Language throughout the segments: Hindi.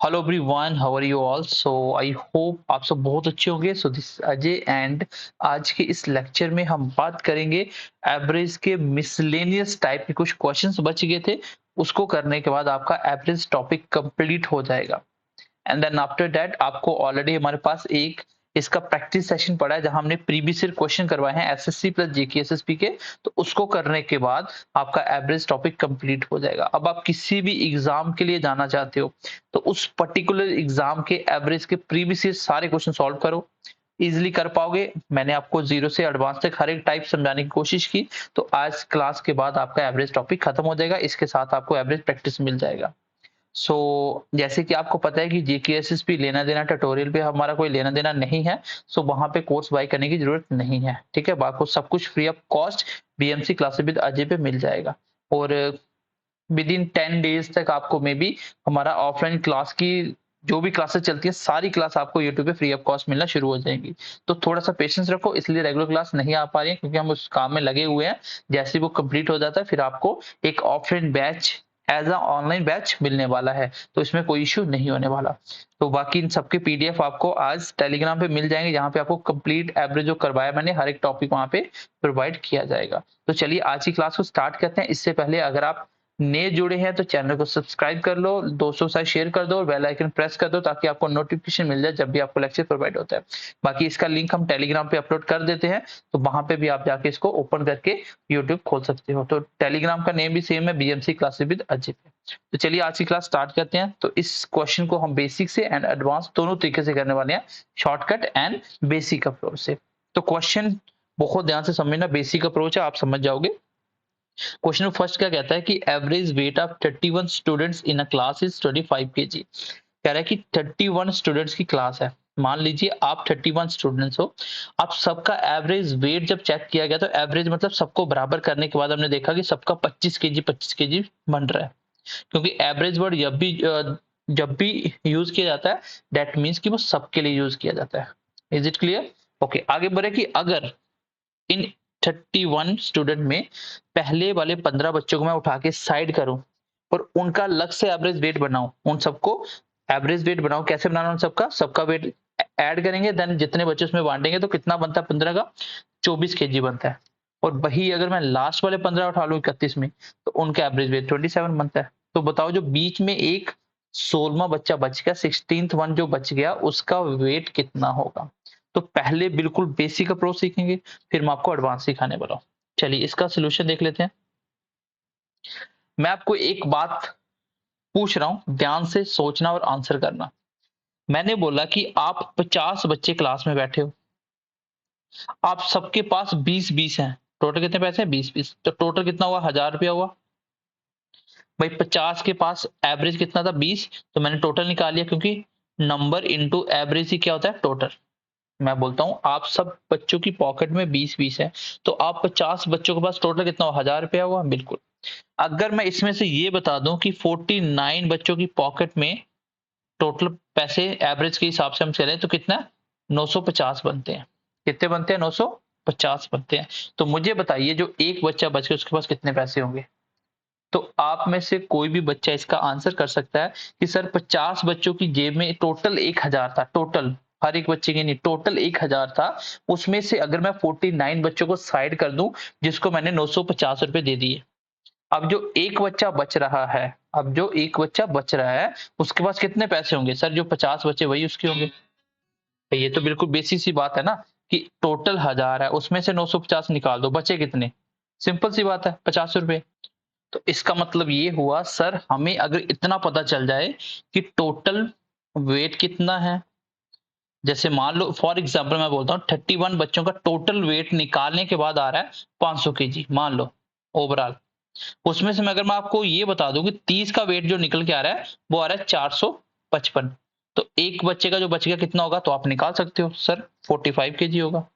Hello everyone, how are you all? So I hope आप सब बहुत अच्छे होंगे। सो दिस अजय एंड आज के इस लेक्चर में हम बात करेंगे एवरेज के मिसलेनियस टाइप के कुछ क्वेश्चंस बच गए थे। उसको करने के बाद आपका एवरेज टॉपिक कंप्लीट हो जाएगा। एंड देन आफ्टर दैट आपको ऑलरेडी हमारे पास एक इसका प्रैक्टिस सेशन पड़ा है जहां हमने प्रीवियस ईयर क्वेश्चन करवाए हैं एसएससी प्लस जेके एसएसपी के। तो उसको करने के बाद आपका एवरेज टॉपिक कंप्लीट हो जाएगा। अब आप किसी भी एग्जाम के लिए जाना चाहते हो तो उस पर्टिकुलर एग्जाम के एवरेज के प्रीवियस ईयर सारे क्वेश्चन सॉल्व करो, इजिली कर पाओगे। मैंने आपको जीरो से एडवांस तक हर एक टाइप समझाने की कोशिश की। तो आज क्लास के बाद आपका एवरेज टॉपिक खत्म हो जाएगा, इसके साथ आपको एवरेज प्रैक्टिस मिल जाएगा। जैसे कि आपको पता है कि जीकेएसएसपी लेना देना ट्यूटोरियल पे हमारा कोई लेना देना नहीं है। वहां पे कोर्स बाय करने की जरूरत नहीं है, ठीक है। आपको सब कुछ free of cost BMC classes with Ajay पे मिल जाएगा। और विद इन 10 डेज तक आपको मे बी हमारा ऑफलाइन क्लास की जो भी क्लासेस चलती है सारी क्लास आपको यूट्यूब पे फ्री ऑफ कॉस्ट मिलना शुरू हो जाएंगी। तो थोड़ा सा पेशेंस रखो, इसलिए रेगुलर क्लास नहीं आ पा रही है क्योंकि हम उस काम में लगे हुए हैं। जैसे वो कंप्लीट हो जाता है फिर आपको एक offline batch as a online batch मिलने वाला है, तो इसमें कोई इश्यू नहीं होने वाला। तो बाकी इन सबके पीडीएफ आपको आज टेलीग्राम पे मिल जाएंगे, जहाँ पे आपको कंप्लीट एवरेज जो करवाया मैंने हर एक टॉपिक वहाँ पे प्रोवाइड किया जाएगा। तो चलिए आज की क्लास को स्टार्ट करते हैं। इससे पहले अगर आप नए जुड़े हैं तो चैनल को सब्सक्राइब कर लो, दोस्तों के साथ शेयर कर दो और बेल आइकन प्रेस कर दो ताकि आपको नोटिफिकेशन मिल जाए जब भी आपको लेक्चर प्रोवाइड होता है। बाकी इसका लिंक हम टेलीग्राम पे अपलोड कर देते हैं, तो वहां पे भी आप जाके इसको ओपन करके यूट्यूब खोल सकते हो। तो टेलीग्राम का नेम भी सेम है, बीएमसी क्लासेस विद अजय। तो चलिए आज की क्लास स्टार्ट करते हैं। तो इस क्वेश्चन को हम बेसिक से एंड एडवांस दोनों तरीके से करने वाले हैं, शॉर्टकट एंड बेसिक अप्रोच से। तो क्वेश्चन बहुत ध्यान से समझना, बेसिक अप्रोच है, आप समझ जाओगे। क्वेश्चन फर्स्ट क्या कहता है कि average weight of 31 students in a class is 25 kg। कह रहा है कि 31 स्टूडेंट्स की क्लास है। मान लीजिए आप 31 स्टूडेंट्स हो। आप सबका एवरेज वेट जब चेक किया गया तो एवरेज मतलब सबको बराबर करने के बाद हमने देखा कि सबका 25 kg बन रहा है। क्योंकि एवरेज वर्ड जब भी यूज किया जाता है दैट मीन्स कि वो सबके लिए यूज किया जाता है। Is it clear? ओके, आगे बढ़े कि अगर इन 31 स्टूडेंट में पहले वाले 15 बच्चों को मैं उठा के साइड करूं और उनका अलग से एवरेज वेट बनाऊं, उन सबको एवरेज वेट बनाऊं, कैसे बनाना उन सबका सबका वेट ऐड करेंगे, देन जितने बच्चे उसमें बांटेंगे तो कितना बनता है 15 का 24 kg बनता है। और वही अगर मैं लास्ट वाले 15 उठा लूं 31 में तो उनका एवरेज वेट 27 बनता है। तो बताओ जो बीच में एक 16वां बच्चा बच गया, 16th वन जो बच गया उसका वेट कितना होगा। तो पहले बिल्कुल बेसिक अप्रोच सीखेंगे, फिर मैं आपको एडवांस सिखाने वाला हूं। चलिए इसका सोल्यूशन देख लेते हैं। मैं आपको एक बात पूछ रहा हूं, ध्यान से सोचना और आंसर करना। मैंने बोला कि आप 50 बच्चे क्लास में बैठे हो, आप सबके पास 20-20 हैं। टोटल कितने पैसे हैं? 20-20। तो टोटल कितना हुआ? 1000 रुपया हुआ। भाई 50 के पास एवरेज कितना था? 20। तो मैंने टोटल निकाल लिया क्योंकि नंबर इंटू एवरेज ही क्या होता है? टोटल। मैं बोलता हूँ आप सब बच्चों की पॉकेट में 20-20 है, तो आप 50 बच्चों के पास टोटल कितना हुआ? 1000 रुपया हुआ। बिल्कुल। अगर मैं इसमें से ये बता दूं कि 49 बच्चों की पॉकेट में टोटल पैसे एवरेज के हिसाब से हम चलें तो कितना? 950 बनते हैं। कितने बनते हैं? 950 बनते हैं। तो मुझे बताइए जो एक बच्चा बच गया उसके पास कितने पैसे होंगे? तो आप में से कोई भी बच्चा इसका आंसर कर सकता है कि सर 50 बच्चों की जेब में टोटल 1000 था। टोटल हर एक बच्चे की नहीं, टोटल 1000 था। उसमें से अगर मैं 49 बच्चों को साइड कर दूं जिसको मैंने 950 रुपए दे दिए, अब जो एक बच्चा बच रहा है, अब जो एक बच्चा बच रहा है उसके पास कितने पैसे होंगे? सर जो 50 बचे वही उसके होंगे। तो ये तो बिल्कुल बेसिक सी बात है ना कि टोटल 1000 है, उसमें से 950 निकाल दो, बचे कितने? सिंपल सी बात है, 50 रुपए। तो इसका मतलब ये हुआ सर हमें अगर इतना पता चल जाए कि टोटल वेट कितना है, जैसे मान लो फॉर एग्जांपल मैं बोलता हूँ 31 बच्चों का टोटल वेट निकालने के बाद आ रहा है 500 केजी, मान लो ओवरऑल। उसमें से मैं अगर मैं आपको ये बता दूं कि 30 का वेट जो निकल के आ रहा है वो आ रहा है 455। तो एक बच्चे का जो बच गया कितना होगा? तो आप निकाल सकते हो सर 45 केजी होगा।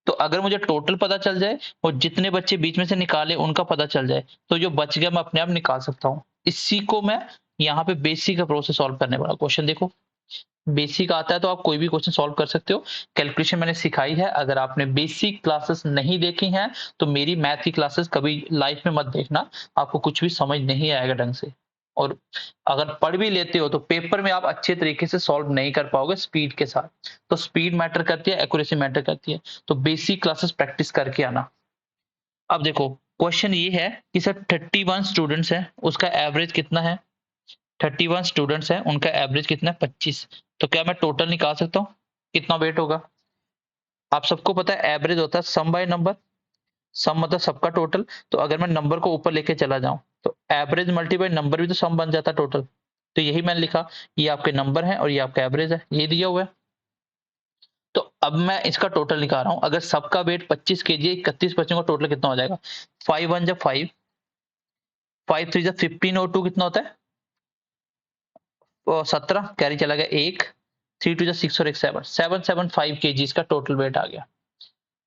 तो अगर मुझे टोटल पता चल जाए और जितने बच्चे बीच में से निकाले उनका पता चल जाए तो जो बच गया मैं अपने आप निकाल सकता हूँ। इसी को मैं यहाँ पे बेसिक अप्रोच से सॉल्व करने वाला क्वेश्चन। देखो बेसिक आता है तो आप कोई भी क्वेश्चन सॉल्व कर सकते हो। कैलकुलेशन मैंने सिखाई है, अगर आपने बेसिक क्लासेस नहीं देखी हैं तो मेरी मैथ की क्लासेस कभी लाइफ में मत देखना, आपको कुछ भी समझ नहीं आएगा ढंग से। और अगर पढ़ भी लेते हो तो पेपर में आप अच्छे तरीके से सॉल्व नहीं कर पाओगे स्पीड के साथ। तो स्पीड मैटर करती है, एक्यूरेसी मैटर करती है। तो बेसिक क्लासेस प्रैक्टिस करके आना। अब देखो क्वेश्चन ये है कि सर 31 स्टूडेंट्स हैं, उसका एवरेज कितना है? 31 स्टूडेंट्स हैं, उनका एवरेज कितना है? 25। तो क्या मैं टोटल निकाल सकता हूँ कितना वेट होगा? आप सबको पता है एवरेज होता है सम बाय नंबर। सम मतलब सबका टोटल। तो अगर मैं नंबर को ऊपर लेके चला जाऊं तो एवरेज मल्टीप्लाई नंबर भी तो सम बन जाता टोटल। तो यही मैंने लिखा, ये आपके नंबर है और ये आपका एवरेज है, ये दिया हुआ है। तो अब मैं इसका टोटल निकाल रहा हूं। अगर सबका वेट 25 केजी, 31 बच्चों का टोटल कितना हो जाएगा? 5 1 जब 5, 5 3 जब 15 और 2 कितना होता है? 17, कैरी चला गया एक, 3 2 जब 6 और एक 7, 775 केजी का टोटल वेट आ गया।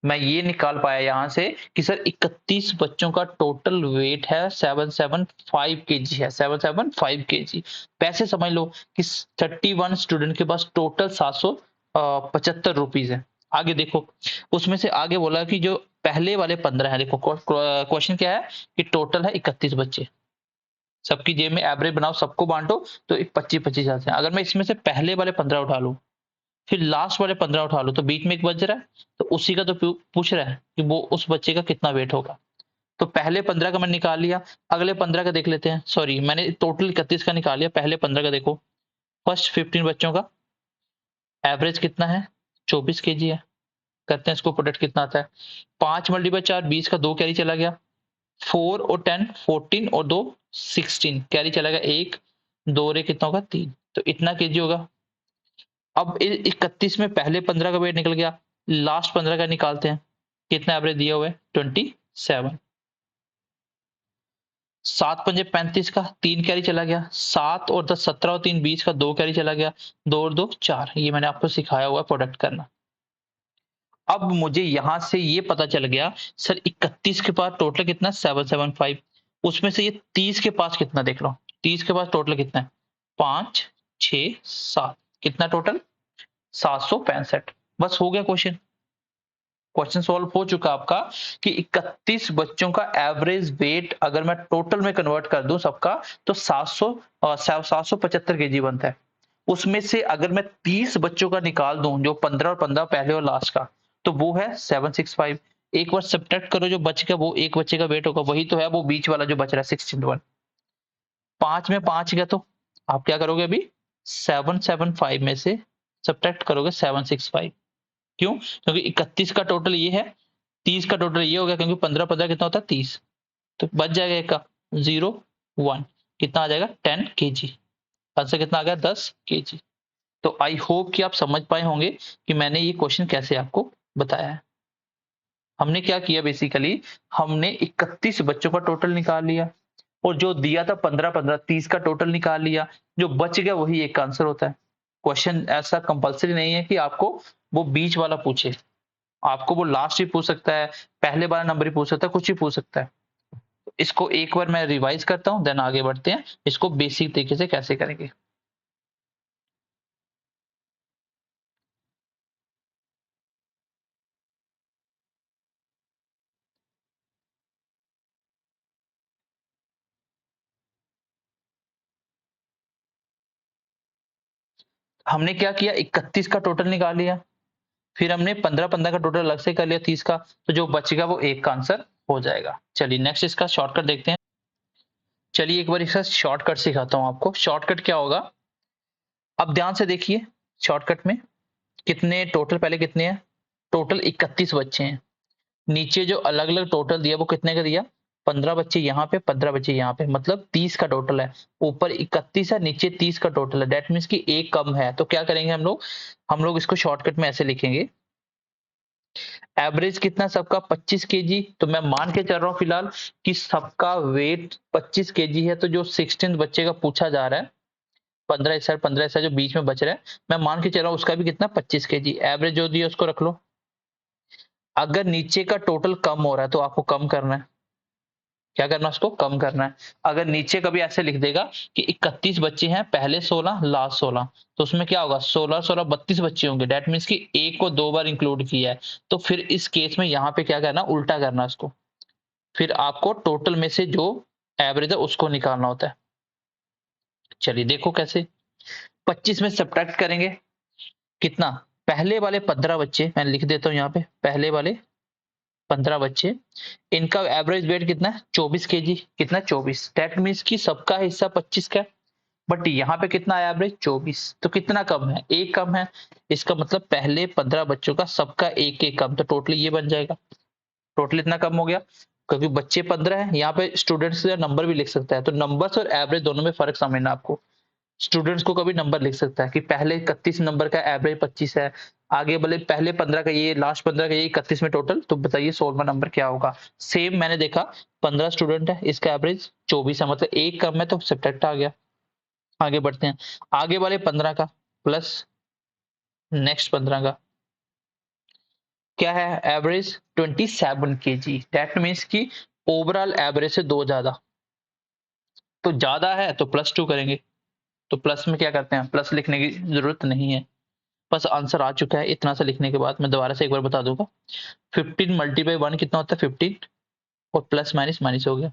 मैं ये निकाल पाया यहाँ से कि सर 31 बच्चों का टोटल वेट है 775 केजी है, 775 केजी। पैसे समझ लो कि 31 स्टूडेंट के पास टोटल 775 रुपीज है। आगे देखो, उसमें से आगे बोला कि जो पहले वाले 15 है, देखो क्वेश्चन क्या है कि टोटल है 31 बच्चे, सबकी जेब में एवरेज बनाओ, सबको बांटो, तो 25-25 आते हैं। अगर मैं इसमें से पहले वाले 15 उठा लूं, फिर लास्ट वाले 15 उठा लो, तो बीच में एक बच रहा है, तो उसी का तो पूछ रहा है कि वो उस बच्चे का कितना वेट होगा। तो पहले 15 का मैंने निकाल लिया, अगले 15 का देख लेते हैं। सॉरी, मैंने टोटल 31 का निकाल लिया, पहले 15 का देखो। फर्स्ट 15 बच्चों का एवरेज कितना है? 24 केजी है। करते हैं इसको, प्रोडक्ट कितना आता है? 5 मल्टीप्लाई 4, 20 का 2 कैरी चला गया। 4 और 10, 14 और 2 16, कैरी चला गया एक, 2 रे कितना होगा? 3। तो इतना केजी होगा। अब 31 में पहले 15 का वेट निकल गया, लास्ट 15 का निकालते हैं। कितना एवरेज दिया हुआ है? 27। 7 पंजे 35 का 3 कैरी चला गया। 7 और 10 17 और 3 20 का 2 कैरी चला गया। 2 और 2 4। ये मैंने आपको सिखाया हुआ है प्रोडक्ट करना। अब मुझे यहां से ये पता चल गया सर 31 के पास टोटल कितना? 775। उसमें से ये 30 के पास कितना देख लो। 30 के पास टोटल कितना है? 5 6 7। कितना टोटल? 765। बस हो गया क्वेश्चन। क्वेश्चन सॉल्व हो चुका आपका कि 31 बच्चों का एवरेज वेट अगर मैं टोटल में कन्वर्ट कर दूं सबका, तो 775 केजी बनता है। उसमें से अगर मैं 30 बच्चों का निकाल दूं, जो 15 और 15 पहले और लास्ट का, तो वो है 765। एक बार सब्ट्रैक्ट करो, जो बच गया वो एक बच्चे का वेट होगा, वही तो है वो बीच वाला जो बच रहा है 61। 5 में 5 गया, तो आप क्या करोगे अभी? 775 में से सब्ट्रैक्ट करोगे 765। क्यों? क्योंकि 31 का टोटल ये है, 30 का टोटल ये हो गया, क्योंकि 15 15 कितना होता है? 30। तो बच जाएगा एक का 0 1, कितना आ जाएगा? 10 केजी। आंसर कितना आ गया? 10 केजी। तो आई होप कि आप समझ पाए होंगे कि मैंने ये क्वेश्चन कैसे आपको बताया है। हमने क्या किया बेसिकली, हमने 31 बच्चों का टोटल निकाल लिया और जो दिया था 15 15 30 का टोटल निकाल लिया। जो बच गया वही एक का आंसर होता है। क्वेश्चन ऐसा कंपलसरी नहीं है कि आपको वो बीच वाला पूछे, आपको वो लास्ट ही पूछ सकता है, पहले वाला नंबर ही पूछ सकता है, कुछ ही पूछ सकता है। इसको एक बार मैं रिवाइज करता हूँ, देन आगे बढ़ते हैं इसको बेसिक तरीके से कैसे करेंगे। हमने क्या किया, 31 का टोटल निकाल लिया, फिर हमने 15 15 का टोटल अलग से कर लिया 30 का, तो जो बचेगा वो एक का आंसर हो जाएगा। चलिए नेक्स्ट इसका शॉर्टकट देखते हैं। चलिए एक बार इसका शॉर्टकट सिखाता हूँ आपको। शॉर्टकट क्या होगा, अब ध्यान से देखिए। शॉर्टकट में कितने टोटल, पहले कितने हैं? टोटल 31 बच्चे हैं। नीचे जो अलग अलग टोटल दिया वो कितने का दिया? 15 बच्चे यहाँ पे, 15 बच्चे यहाँ पे, मतलब 30 का टोटल है। ऊपर 31 है, नीचे 30 का टोटल है। दैट मीन्स कि एक कम है। तो क्या करेंगे हम लोग इसको शॉर्टकट में ऐसे लिखेंगे, एवरेज कितना सबका? 25 केजी। तो मैं मान के चल रहा हूँ फिलहाल कि सबका वेट 25 केजी है। तो जो 16 बच्चे का पूछा जा रहा है, 15 ऐसा जो बीच में बच रहा है, मैं मान के चल रहा हूँ उसका भी कितना? 25 केजी। एवरेज जो दिया उसको रख लो। अगर नीचे का टोटल कम हो रहा है तो आपको कम करना है। क्या करना है? उसको कम करना है। अगर नीचे कभी ऐसे लिख देगा कि 31 बच्चे हैं, पहले 16 लास्ट 16, तो उसमें क्या होगा? 16 16 32 बच्चे होंगे। दैट मीन्स कि एक को दो बार इंक्लूड किया है। तो फिर इस केस में यहाँ पे क्या करना? उल्टा करना उसको। फिर आपको टोटल में से जो एवरेज है उसको निकालना होता है। चलिए देखो कैसे। 25 में सब्ट्रैक्ट करेंगे कितना, पहले वाले 15 बच्चे मैं लिख देता हूँ यहाँ पे, पहले वाले 15 बच्चे, इनका एवरेज वेट कितना है 24 केजी, कितना 24, दैट मीन्स कि सबका हिस्सा 25 का है, बट यहाँ पे कितना है एवरेज 24, तो कितना कम है, एक कम है। इसका मतलब पहले 15 बच्चों का सबका एक एक कम, तो टोटल ये बन जाएगा, टोटल इतना कम हो गया, क्योंकि बच्चे 15 है, यहाँ पे स्टूडेंट्स का नंबर भी लिख सकता है, तो नंबर्स और एवरेज दोनों में फर्क समझना आपको। स्टूडेंट्स को कभी नंबर लिख सकता है कि पहले 31 नंबर का एवरेज 25 है, आगे बोले पहले 15 का ये, लास्ट 15 का ये, 31 में टोटल, तो बताइए 16वां नंबर क्या होगा। सेम मैंने देखा 15 स्टूडेंट है, इसका एवरेज 24 है, मतलब एक कम है, तो सब्ट्रैक्ट आ गया। आगे बढ़ते हैं, आगे वाले 15 का प्लस नेक्स्ट 15 का क्या है एवरेज 27 केजी, दैट मीन्स कि ओवरऑल एवरेज से दो ज्यादा, तो ज्यादा है तो +2 करेंगे, तो प्लस में क्या करते हैं, प्लस लिखने की जरूरत नहीं है, बस आंसर आ चुका है। इतना सा लिखने के बाद मैं दोबारा से एक बार बता दूंगा, 15 मल्टीप्लाई 1 कितना होता है 15, और प्लस माइनस माइनस हो गया,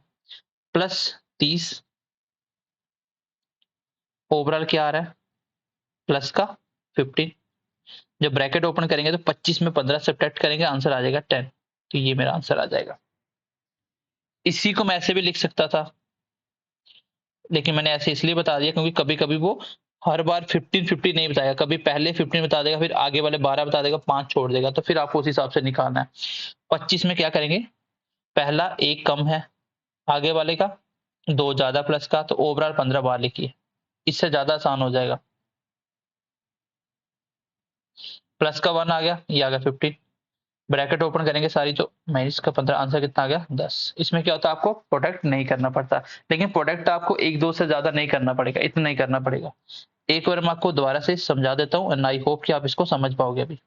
प्लस 30, ओवरऑल क्या आ रहा है प्लस का 15, जब ब्रैकेट ओपन करेंगे तो 25 में 15 सब्ट्रैक्ट करेंगे, आंसर आ जाएगा 10, तो ये मेरा आंसर आ जाएगा। इसी को मैं ऐसे भी लिख सकता था, लेकिन मैंने ऐसे इसलिए बता दिया क्योंकि कभी कभी वो हर बार 15 नहीं बताएगा, कभी पहले 15 बता देगा, फिर आगे वाले 12 बता देगा, 5 छोड़ देगा, तो फिर आपको उस हिसाब से निकालना है। 25 में क्या करेंगे, पहला एक कम है आगे वाले का, दो ज्यादा प्लस का, तो ओवरऑल 15 बार लिखिए, इससे ज्यादा आसान हो जाएगा। प्लस का 1 आ गया, ये आ गया 15, ब्रैकेट ओपन करेंगे सारी, तो माइनस का 15, आंसर कितना आ गया 10। इसमें क्या होता है, आपको प्रोडक्ट नहीं करना पड़ता, लेकिन प्रोडक्ट आपको एक दो से ज्यादा नहीं करना पड़ेगा, इतना नहीं करना पड़ेगा। एक बार मैं आपको दोबारा से समझा देता हूँ, एंड आई होप कि आप इसको समझ पाओगे। अभी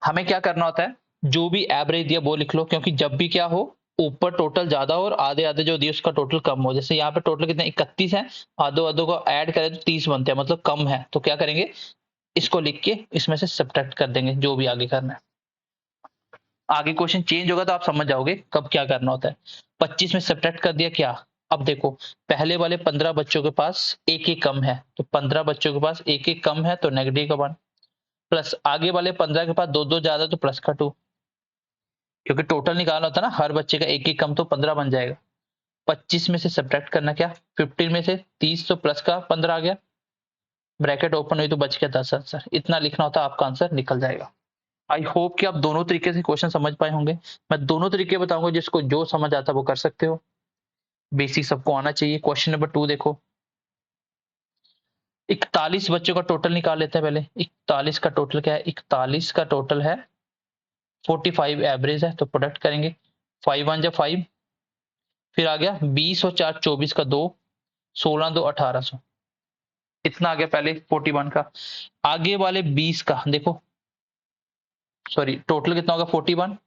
हमें क्या करना होता है, जो भी एवरेज दिया वो लिख लो, क्योंकि जब भी क्या हो, ऊपर टोटल ज्यादा हो और आधे आधे जो दिए उसका टोटल कम हो, जैसे यहाँ पे टोटल कितने 31 है, आधो आधो को ऐड करें तो 30 बनते हैं, मतलब कम है, तो क्या करेंगे, इसको लिख के इसमें से सब्ट्रैक्ट कर देंगे, जो भी आगे करना है। आगे क्वेश्चन चेंज होगा तो आप समझ जाओगे कब क्या करना होता है। 25 में सब्ट्रैक्ट कर दिया क्या, अब देखो पहले वाले 15 बच्चों के पास एक एक कम है, तो 15 बच्चों के पास एक एक कम है, तो नेगेटिव का 1, प्लस आगे वाले 15 के पास दो दो ज्यादा, तो प्लस का 2, क्योंकि टोटल निकालना होता है ना, हर बच्चे का एक एक कम, तो 15 बन जाएगा। 25 में से सब्ट्रैक्ट करना क्या, 15 में से 30, तो प्लस का 15 आ गया, ब्रैकेट ओपन हुई तो बच गया 10 आंसर, इतना लिखना होता है, आपका आंसर निकल जाएगा। आई होप कि आप दोनों तरीके से क्वेश्चन समझ पाए होंगे। मैं दोनों तरीके बताऊंगा, जिसको जो समझ आता है वो कर सकते हो, बेसिक सबको आना चाहिए। क्वेश्चन नंबर 2 देखो, 41 बच्चों का टोटल निकाल लेते हैं पहले। 41 का टोटल क्या है, 41 का टोटल है 45 एवरेज है, तो प्रोडक्ट करेंगे, 5 1 जा 5, फिर आ गया 20 और 4 24 का 2, 16 2 1800, इतना आ गया पहले 41 का। आगे वाले 20 का देखो, सॉरी टोटल कितना होगा 41,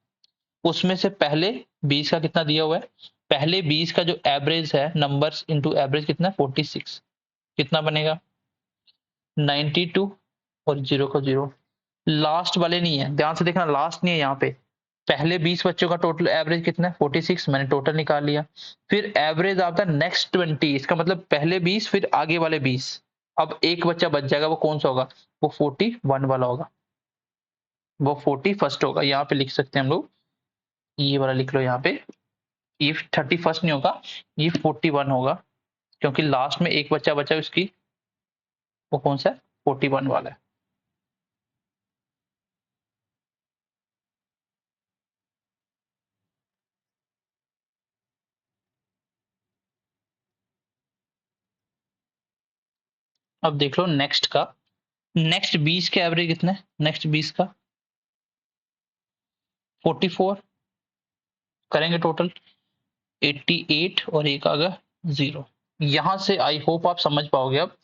उसमें से पहले 20 का कितना दिया हुआ है, पहले 20 का जो एवरेज है, नंबर्स इनटू एवरेज कितना है 46, कितना बनेगा 92, और जीरो का जीरो, लास्ट वाले नहीं है, ध्यान से देखना, लास्ट नहीं है यहाँ पे। पहले 20 बच्चों का टोटल एवरेज कितना है 46, मैंने टोटल निकाल लिया, फिर एवरेज आता है नेक्स्ट 20, इसका मतलब पहले 20 फिर आगे वाले 20, अब एक बच्चा बच जाएगा, वो कौन सा होगा, वो 41 वाला होगा, वो 41st होगा, यहाँ पे लिख सकते हैं हम लोग, ये वाला लिख लो यहाँ पे, ये 31st नहीं होगा, ये 41 होगा, क्योंकि लास्ट में एक बच्चा बचा उसकी, वो कौन सा है 41 वाला है। अब देख लो नेक्स्ट का, नेक्स्ट 20 का एवरेज कितना है, नेक्स्ट 20 का 44, करेंगे टोटल 88, और एक आ गया 0। यहां से आई होप आप समझ पाओगे। अब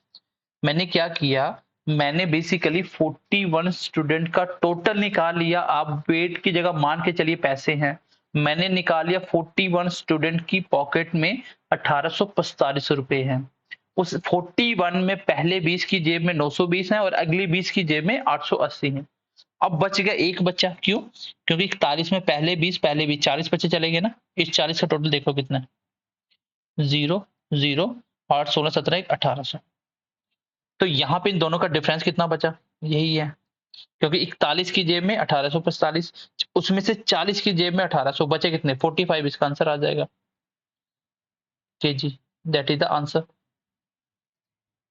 मैंने क्या किया, मैंने बेसिकली 41 स्टूडेंट का टोटल निकाल लिया, आप वेट की जगह मान के चलिए पैसे हैं, मैंने निकाल लिया 41 स्टूडेंट की पॉकेट में 1845 रुपए हैं। उस 41 में पहले 20 की जेब में 920 है, और अगली 20 की जेब में 880 है। अब बच गया एक बच्चा, क्यों, क्योंकि 41 में पहले 20 40 बच्चे चले गए ना, इस 40 का टोटल देखो कितना है 0, 0, 8, 16, 17, 1800। तो यहाँ पे इन दोनों का डिफरेंस कितना बचा? यही है, क्योंकि 41 की जेब में 1845, उसमें से 40 की जेब में 1800 बचे कितने? 45। इसका आंसर आ जाएगा KG. That is the answer.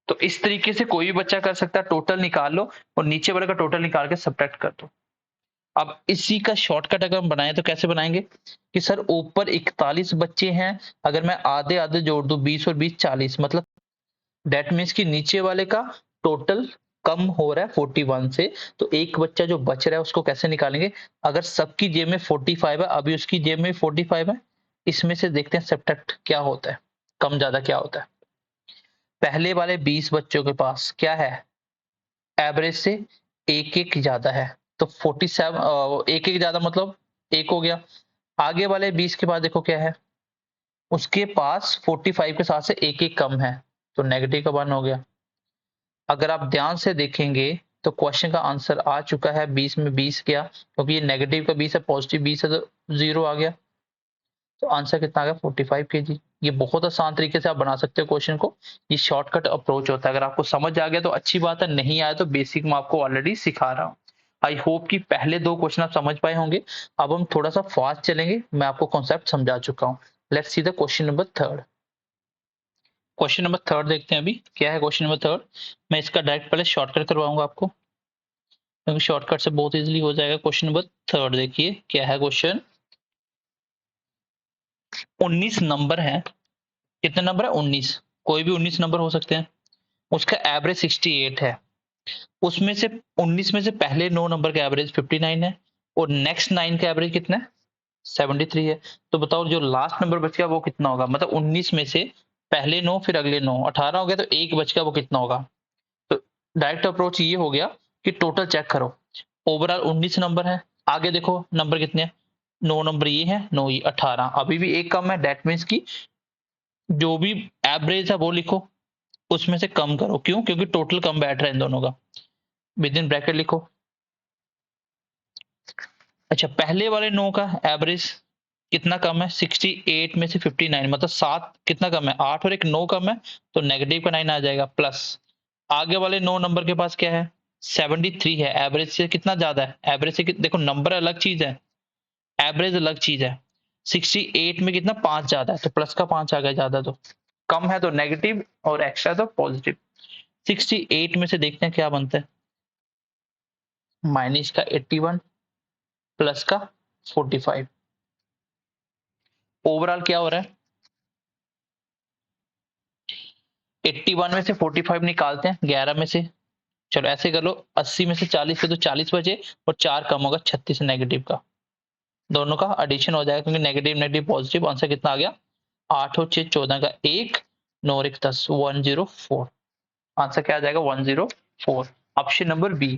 तो इस तरीके से कोई भी बच्चा कर सकता है, टोटल निकाल लो और नीचे वाले का टोटल निकाल के सब्ट्रैक्ट कर दो। अब इसी का शॉर्टकट अगर हम बनाएं तो कैसे बनाएंगे कि सर ऊपर 41 बच्चे हैं, अगर मैं आधे आधे जोड़ दूं 20 और 20 40, मतलब दैट मीन्स कि नीचे वाले का टोटल कम हो रहा है 41 से, तो एक बच्चा जो बच रहा है उसको कैसे निकालेंगे? अगर सबकी जेब में 45 है, अभी उसकी जेब में 45 है, इसमें से देखते हैं सब्ट्रैक्ट क्या होता है, कम ज्यादा क्या होता है। पहले वाले 20 बच्चों के पास क्या है? एवरेज से एक एक ज्यादा है, तो 47, एक एक ज्यादा मतलब एक हो गया। आगे वाले 20 के पास देखो क्या है, उसके पास 45 के साथ से एक एक कम है, तो नेगेटिव का 1 हो गया। अगर आप ध्यान से देखेंगे तो क्वेश्चन का आंसर आ चुका है 20 में 20 गया, क्योंकि ये नेगेटिव का 20 है, पॉजिटिव 20 है, तो 0 आ गया। तो आंसर कितना आ गया? 45 केजी। ये बहुत आसान तरीके से आप बना सकते हो क्वेश्चन को। ये शॉर्टकट अप्रोच होता है। अगर आपको समझ आ गया तो अच्छी बात है, नहीं आया तो बेसिक मैं आपको ऑलरेडी सिखा रहा हूँ। आई होप कि पहले दो क्वेश्चन आप समझ पाए होंगे। अब हम थोड़ा सा फास्ट चलेंगे, मैं आपको कॉन्सेप्ट समझा चुका हूँ। Let's see the question number third. Question number third देखते हैं अभी क्या है क्वेश्चन नंबर थर्ड। मैं इसका डायरेक्ट पहले शॉर्टकट करवाऊंगा आपको, क्योंकि शॉर्टकट से बहुत इजीली हो जाएगा। क्वेश्चन नंबर थर्ड देखिए क्या है क्वेश्चन। 19 नंबर है। कितने नंबर है? 19। कोई भी 19 नंबर हो सकते हैं। उसका एवरेज 68 है। उसमें से 19 में से पहले 9 नंबर का एवरेज 59 है और नेक्स्ट 9 का एवरेज कितना है? 73 है। तो बताओ जो लास्ट नंबर बच गया वो कितना होगा? मतलब 19 में से पहले 9 फिर अगले 9, 18 हो गया, तो एक बच गया, वो कितना होगा? तो डायरेक्ट अप्रोच ये हो गया कि टोटल चेक करो। ओवरऑल 19 नंबर है। आगे देखो नंबर कितने हैं? 9 नंबर ये है, 9 ये 18, अभी भी एक कम है। दैट मीन्स की जो भी एवरेज है वो लिखो, उसमें से कम करो। क्यों? क्योंकि टोटल कम बैठ रहा है इन दोनों का। विद इन ब्रैकेट लिखो। अच्छा, पहले वाले 9 का एवरेज कितना कम है? 68 में से 59, मतलब 7 कितना कम है? 8 और एक 9 कम है, तो नेगेटिव का 9 आ जाएगा प्लस। आगे वाले 9 नंबर के पास क्या है? 73 है। एवरेज से कितना ज्यादा है? एवरेज से देखो, नंबर अलग चीज है, एवरेज अलग चीज है। 68 में कितना? 5 ज्यादा है, तो प्लस का 5 आ गया। ज्यादा तो कम है तो नेगेटिव और एक्स्ट्रा तो पॉजिटिव। 68 में से देखते हैं क्या बनता है। माइनस का 81 प्लस का 45। ओवरऑल क्या हो रहा है? 81 में से 45 निकालते हैं 11 में से। चलो ऐसे कर लो, 80 में से 40 से तो 40 बचे और 4 कम होगा 36 नेगेटिव का। दोनों का एडिशन हो जाएगा, क्योंकि नेगेटिव नेगेटिव पॉजिटिव। आंसर कितना आ गया? 8 और 6 14 का 1, 9 और 1 10, 104। आंसर क्या आ जाएगा? 104। Option number B.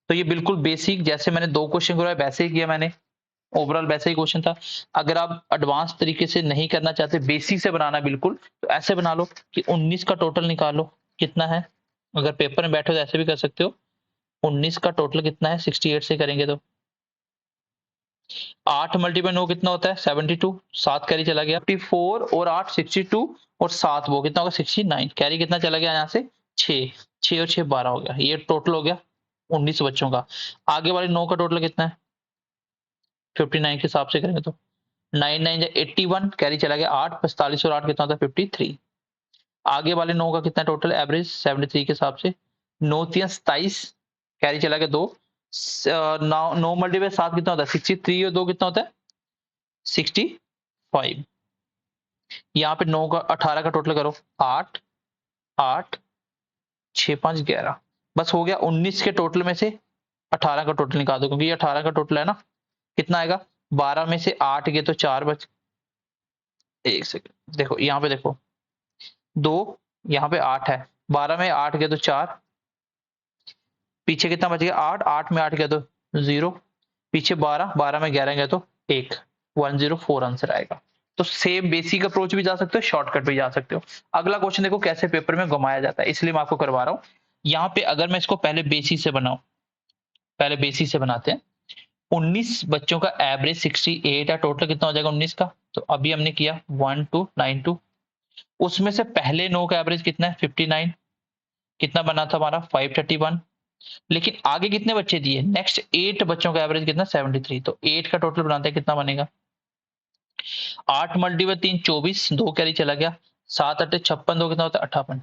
तो ये बिल्कुल बेसिक, जैसे मैंने दो क्वेश्चन करवाए वैसे ही किया मैंने। ओवरऑल वैसा ही क्वेश्चन था। अगर आप एडवांस तरीके से नहीं करना चाहते, बेसिक से बनाना बिल्कुल, तो ऐसे बना लो कि 19 का टोटल निकालो कितना है। अगर पेपर में बैठो तो ऐसे भी कर सकते हो। 19 का टोटल कितना है? 68 से करेंगे तो 8 मल्टीप्लाई 9 कितना होता है? 72। 7 कैरी चला गया, 54 और 8 62 और 7 वो कितना होगा? 69। कैरी कितना चला गया यहाँ से? 6। 6 और 6 12 हो गया। ये टोटल हो गया 19 बच्चों का। आगे वाले 9 का टोटल कितना है? 59 के हिसाब से करेंगे तो 9 9 81, कैरी चला गया 8, 45 और 8 कितना होता है? 53। आगे वाले 9 का कितना टोटल एवरेज? 73 के हिसाब से। 9 3 27, कैरी चला गया 2, 9 मल्टीप्लाई 7 कितना होता है? 63 और 2 कितना होता है? 65। यहाँ पे 9 का 18 का टोटल करो, 8 8 6 5 11। बस हो गया। 19 के टोटल में से 18 का टोटल निकाल दो, क्योंकि ये 18 का टोटल है ना। कितना आएगा? 12 में से 8 गए तो 4 बच। एक सेकंड, देखो यहाँ पे देखो, 2, यहाँ पे 8 है, 12 में 8 गए तो 4, पीछे कितना बच गया? 8, 8 में 8 गया तो 0, पीछे 12, 12 में 11 गया तो 1, 104 आंसर आएगा। तो सेम बेसिक अप्रोच भी जा सकते हो, शॉर्टकट भी जा सकते हो। अगला क्वेश्चन देखो कैसे पेपर में घुमाया जाता है, इसलिए मैं आपको करवा रहा हूँ। यहाँ पे अगर मैं इसको पहले बेसिक से बनाऊं, पहले बेसिक से बनाते हैं। 19 बच्चों का एवरेज 68 है, टोटल कितना हो जाएगा 19 का? तो अभी हमने किया 1292, उसमें से पहले 9 का एवरेज कितना है 59, कितना बना था हमारा 531। लेकिन आगे कितने बच्चे दिए, नेक्स्ट 8 बच्चों का एवरेज कितना 73, तो 8 का टोटल बनाते हैं कितना बनेगा 8 मल्टीप्लाई 3 24, 2 कैरी चला गया, 7 8 56, 2 कितना होता है 58।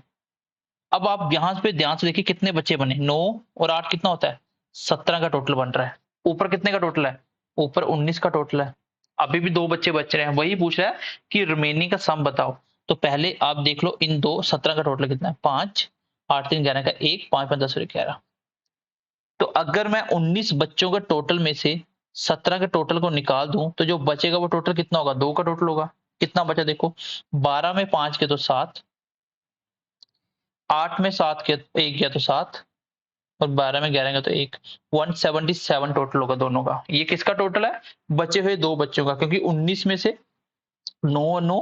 अब आप यहाँ पे ध्यान से देखिए कितने बच्चे बने, 9 और 8 कितना होता है 17 का टोटल बन रहा है। ऊपर कितने का टोटल है, ऊपर 19 का टोटल है। अभी भी 2 बच्चे बच रहे हैं, वही पूछ रहा है कि रिमेनिंग का सम बताओ। तो पहले आप देख लो इन दो 17 का टोटल कितना है 5, 8 3 11 का 1, 5 5 10 और 11। तो अगर मैं 19 बच्चों के टोटल में से 17 के टोटल को निकाल दूं तो जो बचेगा वो टोटल कितना होगा, 2 का टोटल होगा। कितना बचा देखो, 12 में 5 के तो 7, 8 में 7 के 1 गया तो 7, और 12 में 11 का तो 1, 177 टोटल होगा दोनों का। ये किसका टोटल है, बचे हुए 2 बच्चों का, क्योंकि 19 में से 9 और 9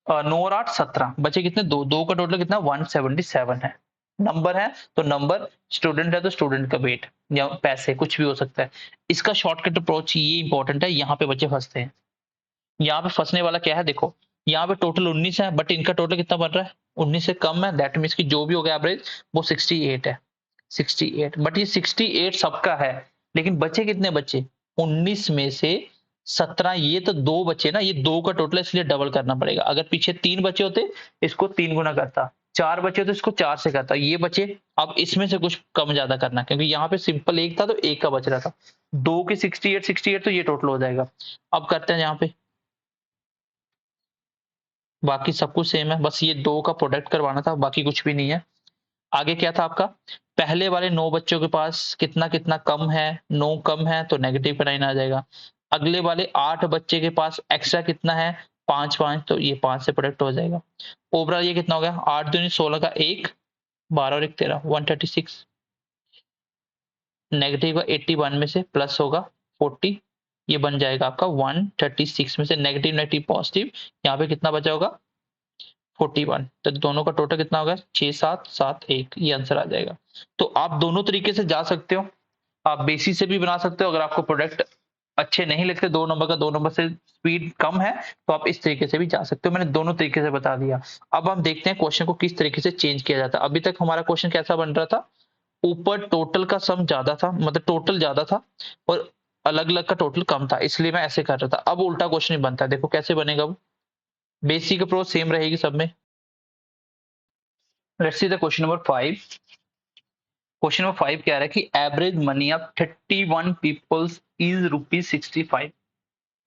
9 और 8 17, बचे कितने 2, 2 का टोटल कितना 177 है। नंबर है तो नंबर, स्टूडेंट है तो स्टूडेंट का वेट या पैसे, कुछ भी हो सकता है। इसका शॉर्टकट अप्रोच ये इंपॉर्टेंट है, यहाँ पे बच्चे फंसते हैं। यहाँ पे फंसने वाला क्या है देखो, यहाँ पे टोटल 19 है बट इनका टोटल कितना बन रहा है 19 से कम है, दैट मीन्स कि जो भी हो गया एवरेज वो 68 है, 68। बट ये 68 सबका है, लेकिन बचे कितने बच्चे 19 में से 17, ये तो 2 बचे ना, ये 2 का टोटल है इसलिए डबल करना पड़ेगा। अगर पीछे 3 बचे होते इसको 3 गुना करता, 4 बचे होते इसको 4 से करता, ये बचे। अब इसमें से कुछ कम ज्यादा करना, क्योंकि यहाँ पे सिंपल 1 था तो 1 का बच रहा था, 2 के 68 68 तो ये टोटल हो जाएगा। अब करते हैं यहाँ पे, बाकी सब कुछ सेम है, बस ये 2 का प्रोडक्ट करवाना था, बाकी कुछ भी नहीं है। आगे क्या था आपका, पहले वाले 9 बच्चों के पास कितना कितना कम है, 9 कम है तो नेगेटिव का साइन आ जाएगा। अगले वाले 8 बच्चे के पास एक्स्ट्रा कितना है 5 5, तो ये 5 से प्रोडक्ट हो जाएगा। ओवरऑल ये कितना हो गया 8 दूनी 16 का 1, 12 और 1 13, 136। नेगेटिव का 81 में से प्लस होगा 40, ये बन जाएगा आपका 136 में से नेगेटिव नेगेटिव पॉजिटिव, यहाँ पे कितना बचा होगा 41। तो दोनों का टोटल कितना होगा 6 7 7 1, ये आंसर आ जाएगा। तो आप दोनों तरीके से जा सकते हो, आप बेसिस से भी बना सकते हो, अगर आपको प्रोडक्ट अच्छे नहीं लगते 2 नंबर का, 2 नंबर से स्पीड कम है तो आप इस तरीके से भी जा सकते हो। मैंने दोनों तरीके से बता दिया। अब हम देखते हैं क्वेश्चन को किस तरीके से चेंज किया जाता है। अभी तक हमारा क्वेश्चन कैसा बन रहा था, ऊपर टोटल का सम ज्यादा था, मतलब टोटल ज्यादा था और अलग अलग का टोटल कम था, इसलिए मैं ऐसे कर रहा था। अब उल्टा क्वेश्चन ही बनता है, देखो कैसे बनेगा वो। बेसिक अप्रोच सेम रहेगी सब में। Let's see the question number 5। Question number 5 कह रहा है कि average money of 31 peoples is ₹65।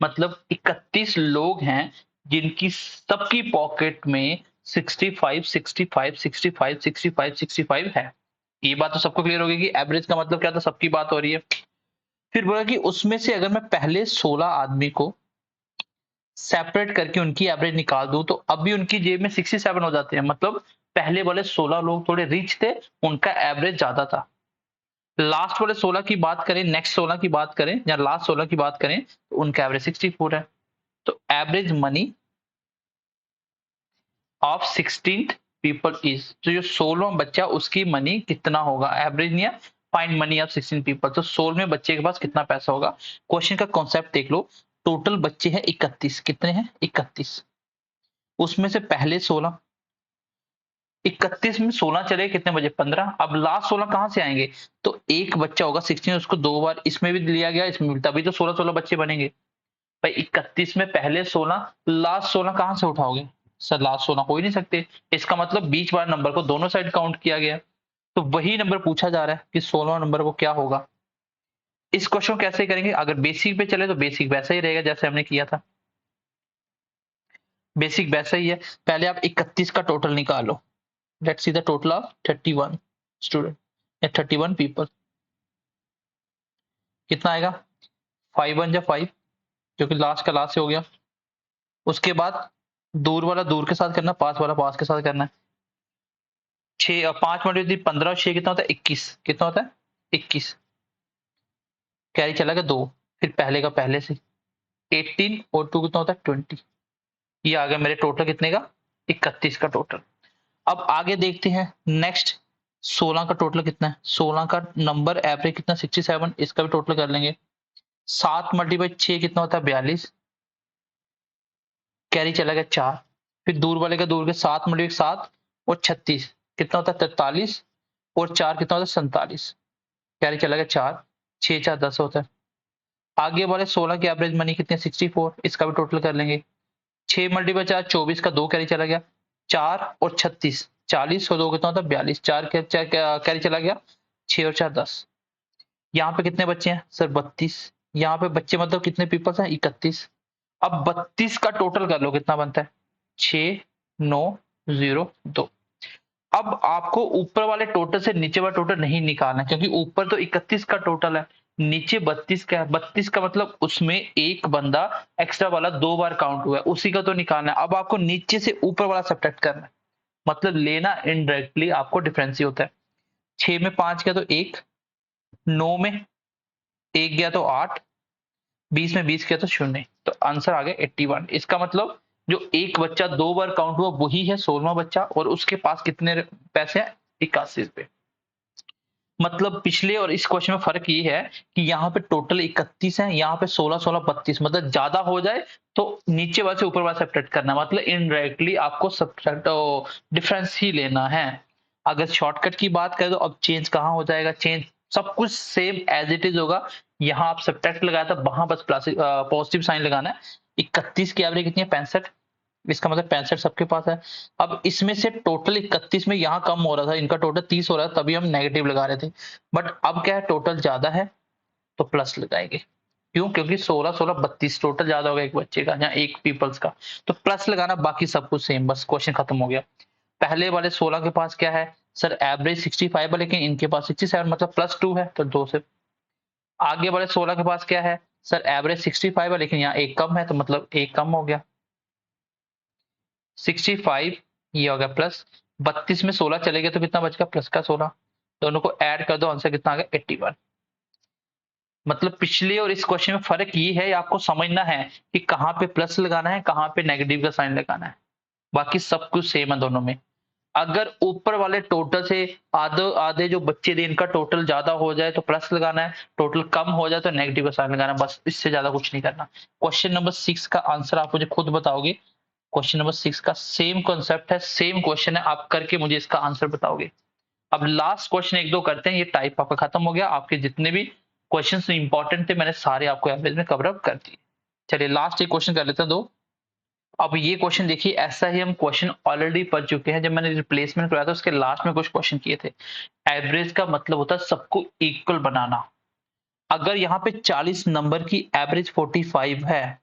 मतलब 31 लोग हैं जिनकी सबकी पॉकेट में 65 65 65 65 65 है। ये बात तो सबको क्लियर होगी कि एवरेज का मतलब क्या था, सबकी बात हो रही है। फिर बोला कि उसमें से अगर मैं पहले 16 आदमी को सेपरेट करके उनकी एवरेज निकाल दूं तो अभी उनकी जेब में 67 हो जाते हैं। मतलब पहले वाले 16 लोग थोड़े रिच थे, उनका एवरेज ज्यादा था। लास्ट वाले 16 की बात करें, नेक्स्ट 16 की बात करें या लास्ट 16 की बात करें तो उनका एवरेज 64 है। तो average money of 16 people is, तो जो 16वां बच्चा उसकी मनी कितना होगा, एवरेज नहीं है, फाइंड मनी ऑफ 16 पीपल। तो 16वें बच्चे के पास कितना पैसा होगा। क्वेश्चन का कॉन्सेप्ट देख लो, टोटल बच्चे हैं 31, कितने हैं 31, उसमें से पहले 16, 31 में 16 चले कितने बजे 15, अब लास्ट 16 कहां से आएंगे, तो एक बच्चा होगा 16, उसको 2 बार इसमें भी लिया गया इसमें भी, तभी तो 16 16 बच्चे बनेंगे भाई। 31 में पहले 16, लास्ट 16 कहां से उठाओगे सर, लास्ट 16 हो ही नहीं सकते। इसका मतलब बीच वाले नंबर को दोनों साइड काउंट किया गया, तो वही नंबर पूछा जा रहा है कि 16वां नंबर को क्या होगा। इस क्वेश्चन कैसे करेंगे, अगर बेसिक पे चले तो बेसिक वैसा ही रहेगा जैसे हमने किया था, बेसिक वैसा ही है। पहले आप 31 का टोटल निकालो, let's see the total of 31 student या 31 पीपल, कितना आएगा 5 1 जा 5, जो कि लास्ट का लास्ट से हो गया। उसके बाद दूर वाला दूर के साथ करना, पास वाला पास के साथ करना है। 6 5 मल्टी 15 और 6 कितना होता है 21, कितना होता है 21, कैरी चला गया 2, फिर पहले का पहले से 18 और 2 कितना होता है 20, ये आ गया मेरे टोटल कितने का 31 का टोटल। अब आगे देखते हैं नेक्स्ट, 16 का टोटल कितना है, 16 का नंबर एवरेज कितना 67, इसका भी टोटल कर लेंगे। 7 मल्टीप्लाई 6 कितना होता है 42, कैरी चला गया 4, फिर दूर वाले का दूर के 7 मल्टीप्लाई 7 और 36 कितना होता है 43 और 4 कितना होता है 47। कैरी चला गया 4, 6 4 10 होता है। आगे वाले 16 की एवरेज मनी कितनी है 64, इसका भी टोटल कर लेंगे। 6 मल्टीप्लाई 4 24 का 2 कैरी चला गया, 4 और 36 40 और 2 कितना होता है 42, 4 कैरी चला गया, 6 और 4 10। यहाँ पे कितने बच्चे हैं सर 32, यहाँ पे बच्चे मतलब कितने पीपल्स हैं 31। अब 32 का टोटल कर लो कितना बनता है 6 9 0 2। अब आपको ऊपर वाले टोटल से नीचे वाला टोटल नहीं निकालना, क्योंकि ऊपर तो 31 का टोटल है, नीचे 32 का है। 32 का मतलब उसमें एक बंदा एक्स्ट्रा वाला 2 बार काउंट हुआ है, उसी का तो निकालना है। अब आपको नीचे से ऊपर वाला सब्ट्रैक्ट करना है, मतलब लेना इनडायरेक्टली आपको डिफरेंस ही होता है। 6 में 5 गया तो 1, 9 में 1 गया तो 8, 20 में 20 गया तो 0। तो आंसर आ गया 81। इसका मतलब जो एक बच्चा 2 बार काउंट हुआ वही है 16वां बच्चा, और उसके पास कितने पैसे हैं 81 रुपए। मतलब पिछले और इस क्वेश्चन में फर्क ये है कि यहाँ पे टोटल 31 है, यहाँ पे 16 16 32, मतलब ज्यादा हो जाए तो नीचे वाले से ऊपर वाला सब्ट्रैक्ट करना, मतलब इनडायरेक्टली आपको सब्ट्रैक्ट डिफरेंस ही लेना है। अगर शॉर्टकट की बात करें तो अब चेंज कहाँ हो जाएगा, चेंज सब कुछ सेम एज इट इज होगा। यहाँ आप सब्ट्रैक्ट लगाया था, वहां बस प्लस पॉजिटिव साइन लगाना है। 31 की एवरेज कितनी है 65, इसका मतलब 65 सबके पास है। अब इसमें से टोटल 31 में यहाँ कम हो रहा था, इनका टोटल 30 हो रहा था, तभी हम नेगेटिव लगा रहे थे। बट अब क्या है टोटल ज्यादा है तो प्लस लगाएंगे। क्यों? क्योंकि 16 16 32 टोटल ज्यादा होगा एक बच्चे का या एक पीपल्स का, तो प्लस लगाना, बाकी सब कुछ सेम, बस क्वेश्चन खत्म हो गया। पहले वाले 16 के पास क्या है सर एवरेज 65 है, लेकिन इनके पास 67 मतलब +2 है, तो 2 से। आगे वाले 16 के पास क्या है सर एवरेज 65 है, लेकिन यहाँ एक कम है, तो मतलब एक कम हो गया 65, ये हो गया प्लस 32 में 16 चले गए तो कितना बच गया प्लस का 16, दोनों को ऐड कर दो, आंसर कितना आ गया 81। मतलब पिछले और इस क्वेश्चन में फर्क ये है, आपको समझना है कि कहाँ पे प्लस लगाना है, कहाँ पे नेगेटिव का साइन लगाना है, बाकी सब कुछ सेम है दोनों में। अगर ऊपर वाले टोटल से आधे आधे जो बच्चे थे इनका टोटल ज्यादा हो जाए तो प्लस लगाना है, टोटल कम हो जाए तो नेगेटिव का साइन लगाना है, बस इससे ज्यादा कुछ नहीं करना। क्वेश्चन नंबर 6 का आंसर आप मुझे खुद बताओगे। क्वेश्चन नंबर 6 का सेम कॉन्सेप्ट है, सेम क्वेश्चन है, आप करके मुझे इसका आंसर बताओगे। अब लास्ट क्वेश्चन एक दो करते हैं, ये टाइप आपका खत्म हो गया, आपके जितने भी क्वेश्चंस इंपॉर्टेंट थे मैंने सारे आपको एवरेज में कवर अप कर दिए। चलिए लास्ट एक क्वेश्चन कर लेते हैं दो। अब ये क्वेश्चन देखिए, ऐसा ही हम क्वेश्चन ऑलरेडी पढ़ चुके हैं, जब मैंने रिप्लेसमेंट कराया था उसके लास्ट में कुछ क्वेश्चन किए थे। एवरेज का मतलब होता है सबको इक्वल बनाना। अगर यहाँ पे 40 नंबर की एवरेज 45 है,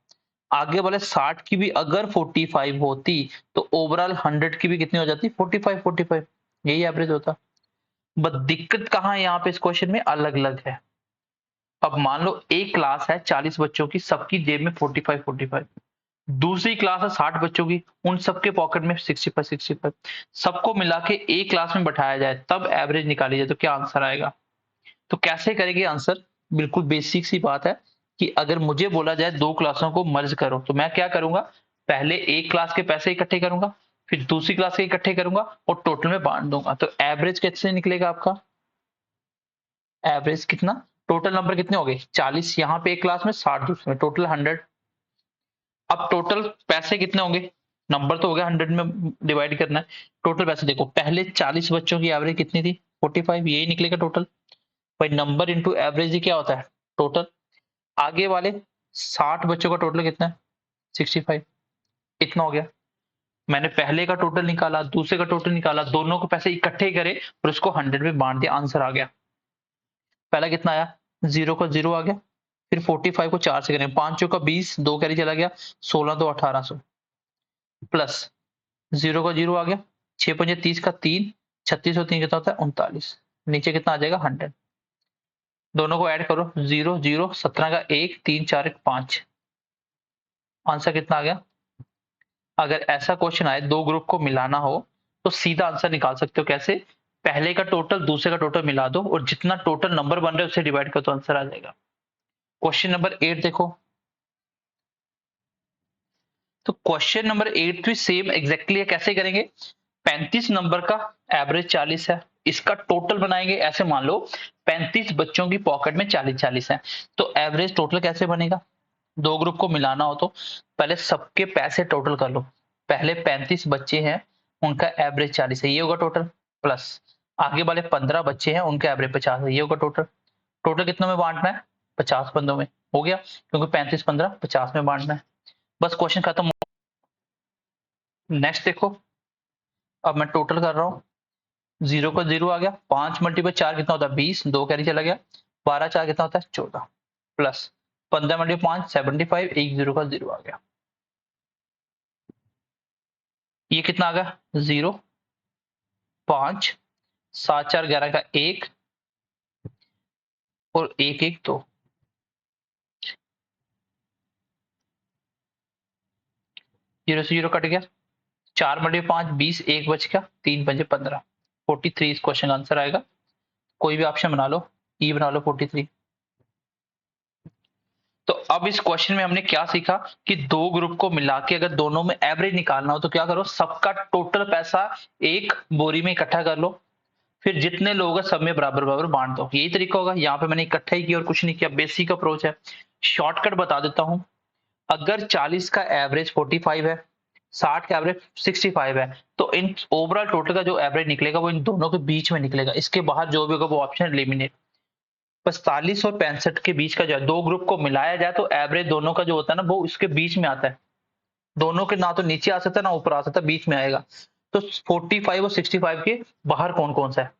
आगे वाले 60 की भी अगर 45 होती तो ओवरऑल 100 की भी कितनी हो जाती 45 45, यही एवरेज होता। बस दिक्कत कहाँ है यहाँ पे इस क्वेश्चन में अलग अलग है। अब मान लो एक क्लास है 40 बच्चों की, सबकी जेब में 45 45, दूसरी क्लास है 60 बच्चों की, उन सबके पॉकेट में 65 65, सबको मिला के एक क्लास में बैठाया जाए तब एवरेज निकाली जाए तो क्या आंसर आएगा। तो कैसे करेंगे आंसर, बिल्कुल बेसिक सी बात है कि अगर मुझे बोला जाए दो क्लासों को मर्ज करो तो मैं क्या करूंगा, पहले एक क्लास के पैसे इकट्ठे करूंगा, फिर दूसरी क्लास के इकट्ठे करूंगा और टोटल में बांट दूंगा। तो एवरेज कैसे निकलेगा आपका, एवरेज कितना, टोटल नंबर कितने हो गए 40 यहाँ पे एक क्लास में, 60 दूसरे में, टोटल 100। अब टोटल पैसे कितने होंगे, नंबर तो हो गया 100 में डिवाइड करना है, टोटल पैसे देखो पहले 40 बच्चों की एवरेज कितनी थी 45, यही निकलेगा टोटल। भाई नंबर इंटू एवरेज ही क्या होता है टोटल। आगे वाले 60 बच्चों का टोटल कितना है 65, इतना हो गया। मैंने पहले का टोटल निकाला, दूसरे का टोटल निकाला, दोनों को पैसे इकट्ठे करे और उसको 100 में बांट दिया, आंसर आ गया। पहला कितना आया, जीरो का जीरो आ गया, फिर 45 को 4 से करें, 5 का 20, 2 कैरी चला गया, 16 तो 1800, प्लस जीरो का जीरो आ गया, 6 पंजे 30 का 3, 36 और 3 कितना होता है 39, नीचे कितना आ जाएगा 100। दोनों को ऐड करो, जीरो जीरो 17 का 1, 3 4 1 5, आंसर कितना आ गया। अगर ऐसा क्वेश्चन आए दो ग्रुप को मिलाना हो तो सीधा आंसर निकाल सकते हो, कैसे, पहले का टोटल दूसरे का टोटल मिला दो और जितना टोटल नंबर बन रहे हैं उससे डिवाइड करो तो आंसर आ जाएगा। क्वेश्चन नंबर 8 देखो, तो क्वेश्चन नंबर 8 भी सेम एग्जैक्टली है, कैसे करेंगे, 35 नंबर का एवरेज 40 है, इसका टोटल बनाएंगे। ऐसे मान लो 35 बच्चों की पॉकेट में 40 40 है, तो एवरेज टोटल कैसे बनेगा, दो ग्रुप को मिलाना हो तो पहले सबके पैसे टोटल कर लो, पहले 35 बच्चे हैं, उनका एवरेज 40 है, ये होगा टोटल, प्लस आगे वाले 15 बच्चे हैं, उनका एवरेज 50 है, ये होगा टोटल। टोटल कितनों में बांटना है? 50 बंदों में, हो गया, क्योंकि 35 15 50 में बांटना है। बस क्वेश्चन खत्म। नेक्स्ट देखो, अब मैं टोटल कर रहा हूँ, 0 का 0 आ गया, 5 मल्टीप्लाई 4 कितना होता है? 20, 2 कैरी चला गया, 12 4 कितना होता है? 14, प्लस 15 मल्टीप्लाई 5 75, एक 0 का 0 आ गया। ये कितना आ गया? 0 5 7 4 11 का 1 और 1 1 2, 0 से 0 कट गया, 4 मल्टीप्लाई 5 20, 1 बच गया, 3 पंजे 15, 43 इस क्वेश्चन का आंसर आएगा। कोई भी ऑप्शन बना लो, ई बना लो 43। तो अब इस क्वेश्चन में हमने क्या सीखा कि दो ग्रुप को मिला के अगर दोनों में एवरेज निकालना हो तो क्या करो, सबका टोटल पैसा एक बोरी में इकट्ठा कर लो, फिर जितने लोग हैं सब में बराबर बराबर बांट दो। यही तरीका होगा। यहाँ पे मैंने इकट्ठा ही किया और कुछ नहीं किया, बेसिक अप्रोच है। शॉर्टकट बता देता हूं, अगर 40 का एवरेज 45 है, 60 का एवरेज 65 है, तो इन ओवरऑल टोटल का जो एवरेज निकलेगा वो इन दोनों के बीच में निकलेगा, इसके बाहर जो भी होगा वो ऑप्शन एलिमिनेट। 45 और 65 के बीच का जो है, दो ग्रुप को मिलाया जाए तो एवरेज दोनों का जो होता है ना वो इसके बीच में आता है। दोनों के ना तो नीचे आ सकता है ना ऊपर आ सकता है, बीच में आएगा। तो 45 और 65 के बाहर कौन कौन सा है?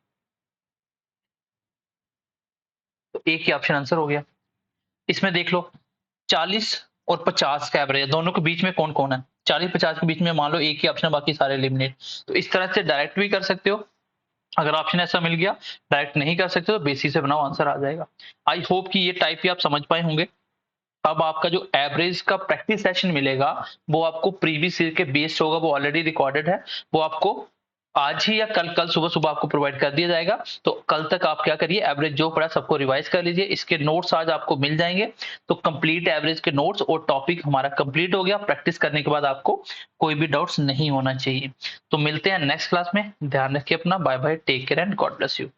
तो एक ही ऑप्शन आंसर हो गया। इसमें देख लो, 40 और 50 का एवरेज है, दोनों के बीच में कौन कौन है? 40 50 के बीच में मान लो एक ही ऑप्शन, बाकी सारे एलिमिनेट। तो इस तरह से डायरेक्ट भी कर सकते हो, अगर ऑप्शन ऐसा मिल गया। डायरेक्ट नहीं कर सकते तो बेसिस से बनाओ, आंसर आ जाएगा। आई होप कि ये टाइप भी आप समझ पाए होंगे। अब आपका जो एवरेज का प्रैक्टिस सेशन मिलेगा वो आपको प्रीवियस ईयर के बेस्ड होगा, वो ऑलरेडी रिकॉर्डेड है, वो आपको आज ही या कल कल सुबह सुबह आपको प्रोवाइड कर दिया जाएगा। तो कल तक आप क्या करिए, एवरेज जो पढ़ा सबको रिवाइज कर लीजिए, इसके नोट्स आज आपको मिल जाएंगे। तो कंप्लीट एवरेज के नोट्स और टॉपिक हमारा कंप्लीट हो गया। प्रैक्टिस करने के बाद आपको कोई भी डाउट्स नहीं होना चाहिए। तो मिलते हैं नेक्स्ट क्लास में, ध्यान रखिए अपना, bye bye, take care and God bless you.